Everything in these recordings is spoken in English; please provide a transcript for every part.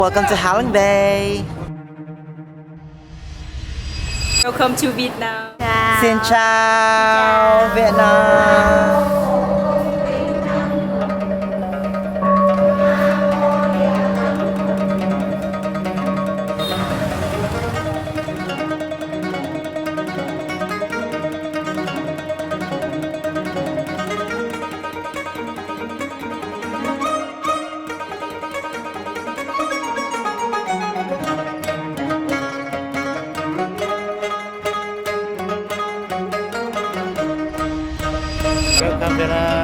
Welcome to Halong Bay. Welcome to Vietnam. Xin chào, Vietnam. Welcome Vietnam.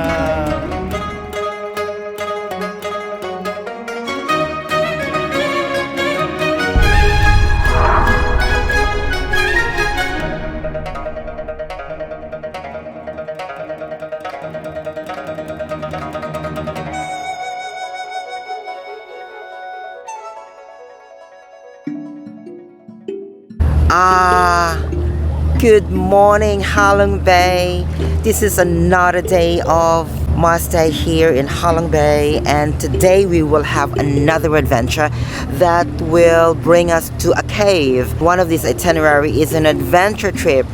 Good morning, Halong Bay. This is another day of my stay here in Halong Bay, and today we will have another adventure that will bring us to a cave. One of these itinerary is an adventure trip.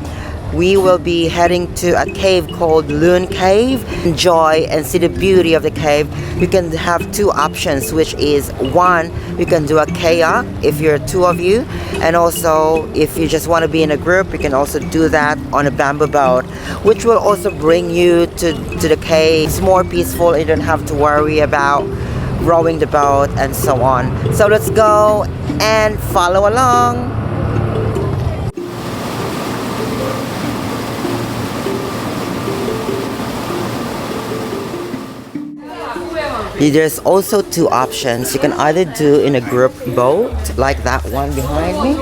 We will be heading to a cave called Luon Cave. Enjoy and see the beauty of the cave. You can have two options, which is one, you can do a kayak if you're two of you, and also if you just want to be in a group, you can also do that on a bamboo boat, which will also bring you to the cave. It's more peaceful. You don't have to worry about rowing the boat and so on. So let's go and follow along. There's also two options. You can either do in a group boat, like that one behind me,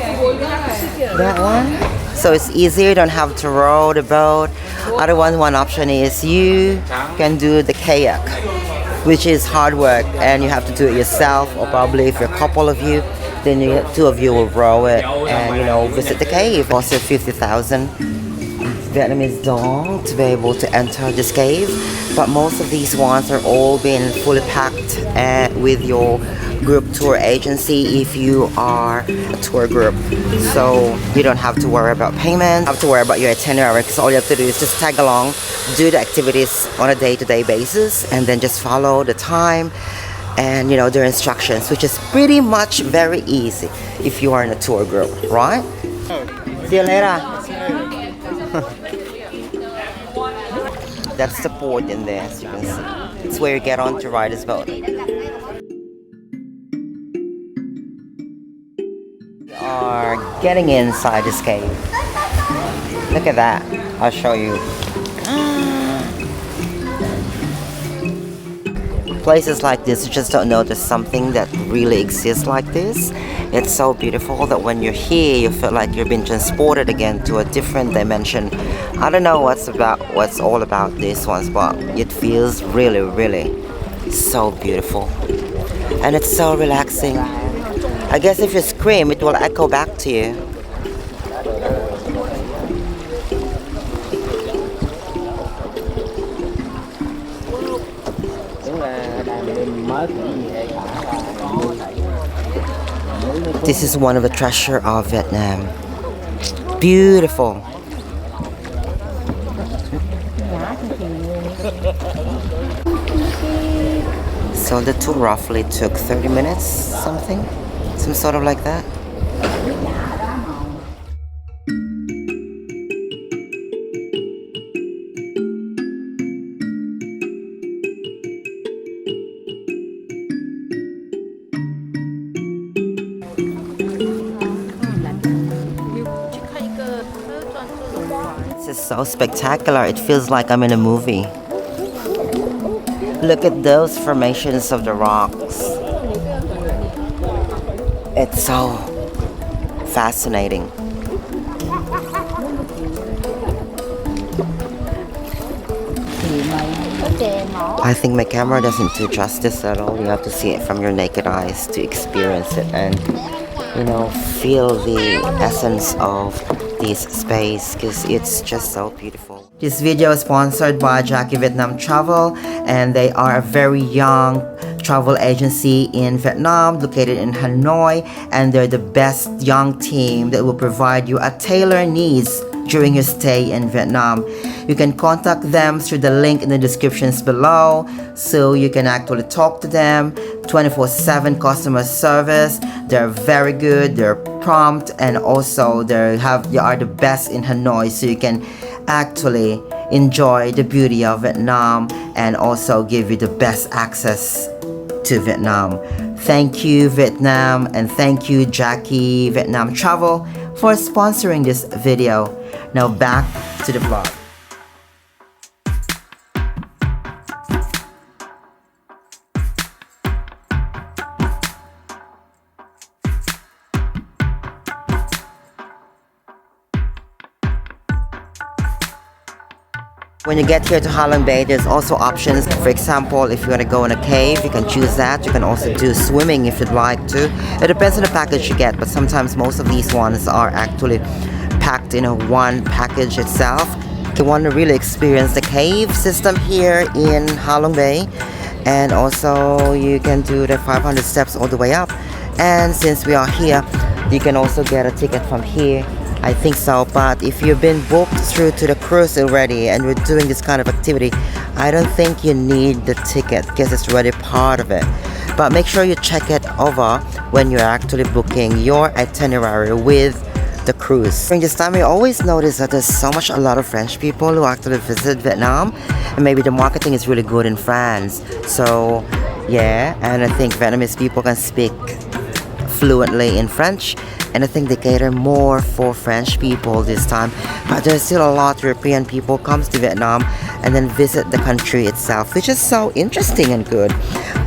that one. So it's easier, you don't have to row the boat. Other one option is you can do the kayak, which is hard work and you have to do it yourself, or probably if you're a couple of you, then two of you will row it and visit the cave. Also 50,000 Vietnamese dong to be able to enter this cave, but most of these ones are all being fully packed with your group tour agency if you are a tour group. So you don't have to worry about payment, have to worry about your itinerary, because all you have to do is just tag along, do the activities on a day-to-day basis, and then just follow the time and their instructions, which is pretty much very easy if you are in a tour group, right? See you later. That's the port in there, as you can see. It's where you get on to ride this boat. We are getting inside this cave. Look at that. I'll show you. Places like this, you just don't know there's something that really exists like this. It's so beautiful that when you're here, you feel like you're being transported again to a different dimension. I don't know what's all about these ones, but it feels really, really so beautiful. And it's so relaxing. I guess if you scream, it will echo back to you. This is one of the treasure of Vietnam. Beautiful. So the tour roughly took 30 minutes, something, some sort of like that. This is so spectacular. It feels like I'm in a movie. Look at those formations of the rocks. It's so fascinating. I think my camera doesn't do justice at all. You have to see it from your naked eyes to experience it and, feel the essence of this space, because it's just so beautiful. This video is sponsored by Jackie Vietnam Travel, and they are a very young travel agency in Vietnam, located in Hanoi, and they're the best young team that will provide you a tailored needs during your stay in Vietnam. You can contact them through the link in the descriptions below, so you can actually talk to them. 24/7 customer service. They're very good, they're prompt, and also they are the best in Hanoi, so you can actually enjoy the beauty of Vietnam and also give you the best access to Vietnam. Thank you, Vietnam, and thank you, Jackie Vietnam Travel, for sponsoring this video. Now back to the vlog. When you get here to Halong Bay, there's also options. For example, if you want to go in a cave, you can choose that. You can also do swimming if you'd like to. It depends on the package you get, but sometimes most of these ones are actually packed in a one package itself. If you want to really experience the cave system here in Halong Bay, and also you can do the 500 steps all the way up. And since we are here, you can also get a ticket from here. I think so, but if you've been booked through to the cruise already and we're doing this kind of activity, I don't think you need the ticket because it's already part of it. But make sure you check it over when you're actually booking your itinerary with the cruise. During this time, we always notice that there's a lot of French people who actually visit Vietnam, and maybe the marketing is really good in France. So yeah, and I think Vietnamese people can speak fluently in French, and I think they cater more for French people this time. But there's still a lot of European people comes to Vietnam and then visit the country itself, which is so interesting and good.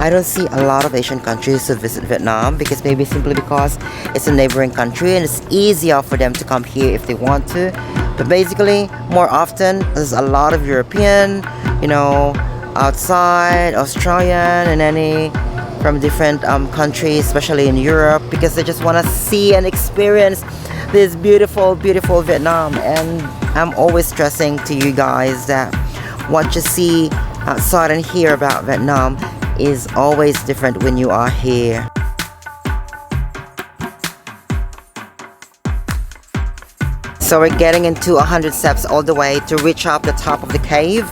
I don't see a lot of Asian countries to visit Vietnam because maybe simply because it's a neighboring country and it's easier for them to come here if they want to. But basically, more often, there's a lot of European, outside, Australian, and any from different countries, especially in Europe, because they just want to see and experience this beautiful, beautiful Vietnam. And I'm always stressing to you guys that what you see outside and hear about Vietnam is always different when you are here. So we're getting into 100 steps all the way to reach up the top of the cave.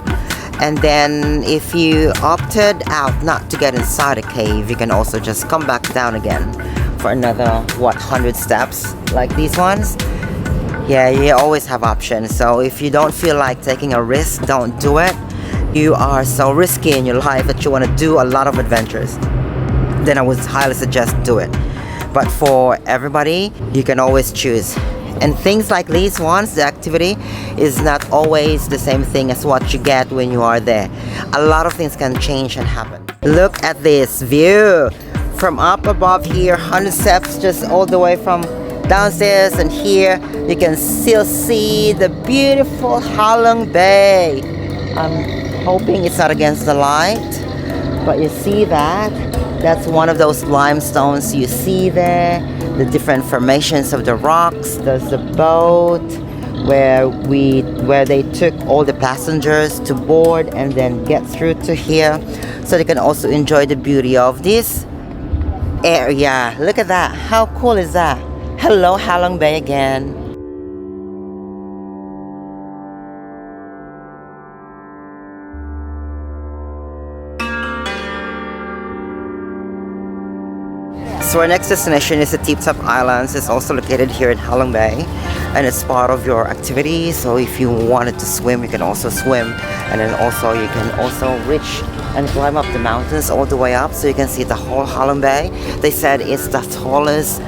And then if you opted out not to get inside a cave, you can also just come back down again for another 100 steps like these ones. Yeah, you always have options. So if you don't feel like taking a risk, don't do it. You are so risky in your life that you want to do a lot of adventures, then I would highly suggest do it. But for everybody, you can always choose. And things like these ones, the activity is not always the same thing as what you get when you are there. A lot of things can change and happen. Look at this view from up above here, 100 steps just all the way from downstairs, and here you can still see the beautiful Halong Bay. I'm hoping it's not against the light, but you see that? That's one of those limestones you see there. The different formations of the rocks. There's the boat where they took all the passengers to board and then get through to here, so they can also enjoy the beauty of this area. Look at that. How cool is that? Hello, Halong Bay again. So our next destination is the Titop Islands. It's also located here in Halong Bay, and it's part of your activity. So if you wanted to swim, you can also swim, and then also you can also reach and climb up the mountains all the way up, so you can see the whole Halong Bay. They said it's the tallest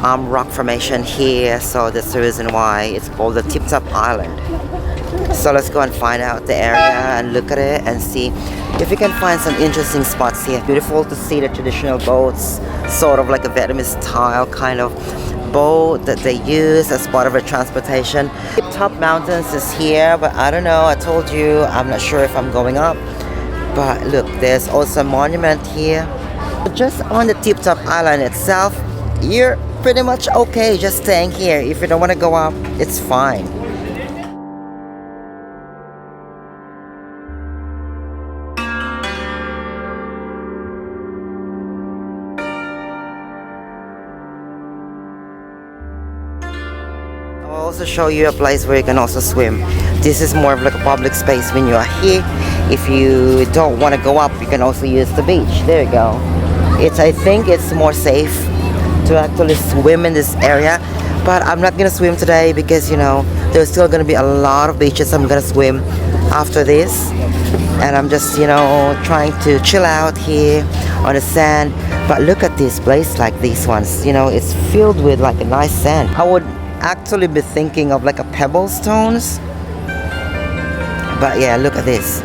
rock formation here, so that's the reason why it's called the Titop Island. So let's go and find out the area and look at it and see if we can find some interesting spots here. Beautiful to see the traditional boats, sort of like a Vietnamese style kind of boat that they use as part of their transportation. Titop Mountains is here, but I don't know, I told you, I'm not sure if I'm going up. But look, there's also a monument here. Just on the Titop Island itself, you're pretty much okay just staying here. If you don't want to go up, it's fine. also show you a place where you can also swim. This is more of like a public space when you are here. If you don't want to go up, you can also use the beach. There you go. I think it's more safe to actually swim in this area. But I'm not gonna swim today because there's still gonna be a lot of beaches I'm gonna swim after this. And I'm just trying to chill out here on the sand. But look at this place, like these ones, it's filled with like a nice sand. I would actually be thinking of like a pebble stones, but yeah, look at this.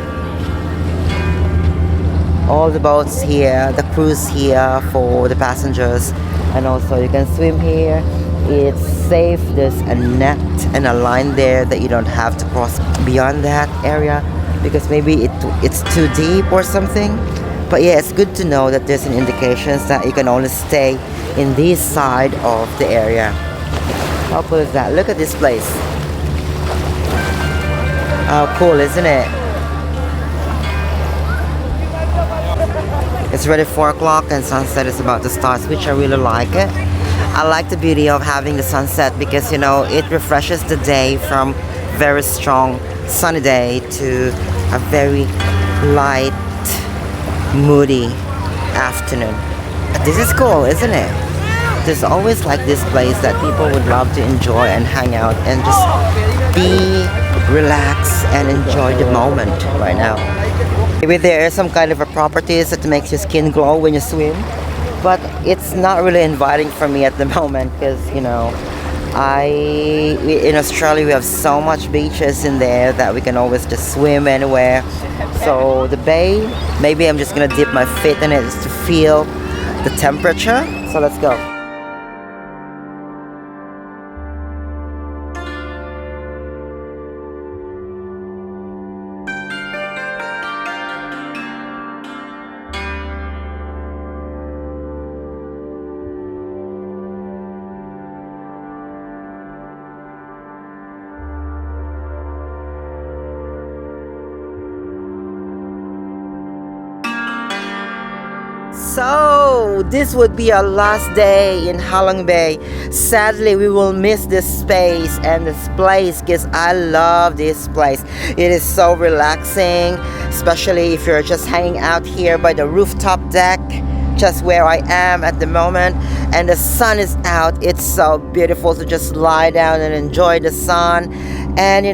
All the boats here, the cruise here for the passengers, and also you can swim here. It's safe. There's a net and a line there that you don't have to cross beyond that area because maybe it's too deep or something. But yeah, it's good to know that there's an indications that you can only stay in this side of the area. How cool is that? Look at this place. How cool, isn't it? It's already 4 o'clock and sunset is about to start, which I really like it. I like the beauty of having the sunset because it refreshes the day from very strong sunny day to a very light, moody afternoon. This is cool, isn't it? There's always like this place that people would love to enjoy and hang out and just be relaxed and enjoy the moment right now. Maybe there is some kind of a properties that makes your skin glow when you swim, but it's not really inviting for me at the moment because in Australia we have so much beaches in there that we can always just swim anywhere. So the bay, maybe I'm just gonna dip my feet in it just to feel the temperature. So let's go. So this would be our last day in Halong Bay. Sadly, we will miss this space and this place because I love this place. It is so relaxing, especially if you're just hanging out here by the rooftop deck, just where I am at the moment, and the sun is out. It's so beautiful to just lie down and enjoy the sun and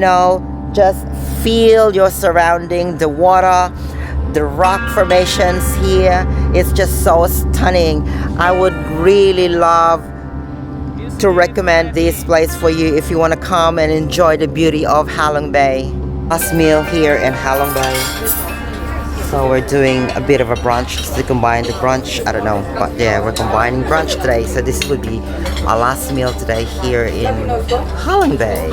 just feel your surrounding, the water, the rock formations here. It's just so stunning. I would really love to recommend this place for you if you want to come and enjoy the beauty of Halong Bay. Last meal here in Halong Bay. So we're doing a bit of a brunch to combine the brunch. I don't know, but yeah, we're combining brunch today. So this would be our last meal today here in Halong Bay.